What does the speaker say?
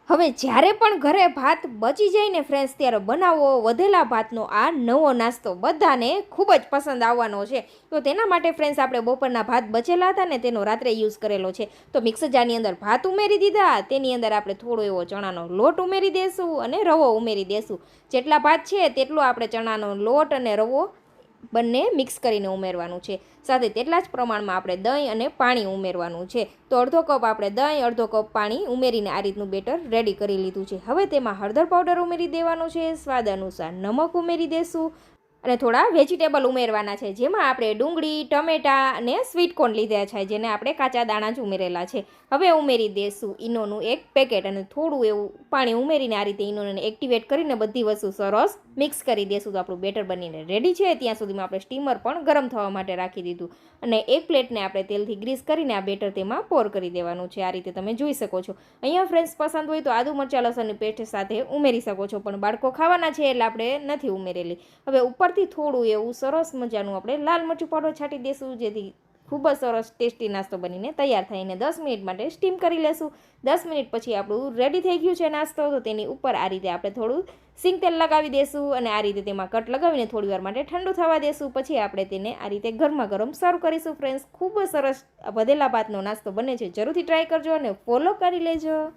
હવે જ્યારે પણ ઘરે ભાત બચી જાય ને ફ્રેન્ડ્સ, ત્યારે બનાવો વધેલા ભાતનો આ નવો નાસ્તો. બધાને ખૂબ જ પસંદ આવવાનો છે. તો તેના માટે ફ્રેન્ડ્સ આપણે બપોરના ભાત બચેલા હતા ને તેનો રાત્રે યુઝ કરેલો છે. તો મિક્સર જારની અંદર ભાત ઉમેરી દીધા, તેની અંદર આપણે થોડો એવો ચણાનો લોટ ઉમેરી દઈશું અને રવો ઉમેરી દઈશું. જેટલા ભાત છે તેટલો આપણે ચણાનો લોટ અને રવો બંને મિક્સ કરીને ઉમેરવાનું છે. સાથે તેટલા જ પ્રમાણમાં આપણે દહીં અને પાણી ઉમેરવાનું છે. તો અડધો કપ આપણે દહીં, અડધો કપ પાણી ઉમેરીને આ રીતનું બેટર રેડી કરી લીધું છે. હવે તેમાં હળદર પાવડર ઉમેરી દેવાનો છે, સ્વાદ અનુસાર નમક ઉમેરી દેશું અને થોડા વેજીટેબલ ઉમેરવાના છે, જેમાં આપણે ડુંગળી, ટમેટાં અને સ્વીટકોર્ન લીધા છે, જેને આપણે કાચા દાણા જ ઉમેરેલા છે. હવે ઉમેરી દઈશું ઈનોનું એક પેકેટ અને થોડું એવું પાણી ઉમેરીને આ રીતે ઈનોને એક્ટિવેટ કરીને બધી વસ્તુ સરસ મિક્સ કરી દઈશું. તો આપણું બેટર બનીને રેડી છે. ત્યાં સુધીમાં આપણે સ્ટીમર પણ ગરમ થવા માટે રાખી દીધું અને એક પ્લેટને આપણે તેલથી ગ્રીસ કરીને આ બેટર તેમાં પોર કરી દેવાનું છે. આ રીતે તમે જોઈ શકો છો. અહીંયા ફ્રેન્ડ્સ પસંદ હોય તો આદુ મરચાં લસણની પેસ્ટ સાથે ઉમેરી શકો છો, પણ બાળકો ખાવાના છે એટલે આપણે નથી ઉમેરેલી. હવે ઉપરથી થોડું એવું સરસ મજાનું આપણે લાલ મરચું પાવડર છાંટી દઈશું, જેથી ખૂબ જ સરસ ટેસ્ટી નાસ્તો બનીને તૈયાર થઈને 10 મિનિટ માટે સ્ટીમ કરી લેશું. 10 મિનિટ પછી આપણું રેડી થઈ ગયું છે નાસ્તો. તો તેની ઉપર આ રીતે આપણે થોડું સિંગ તેલ લગાવી દઈશું અને આ રીતે તેમાં કટ લગાવીને થોડી વાર માટે ઠંડુ થવા દઈશું. પછી આપણે તેને આ રીતે ગરમા ગરમ સર્વ કરીશું. ફ્રેન્ડ્સ, ખૂબ જ સરસ વધેલા ભાતનો નાસ્તો બને છે. જરૂરથી ટ્રાય કરજો અને ફોલો કરી લેજો.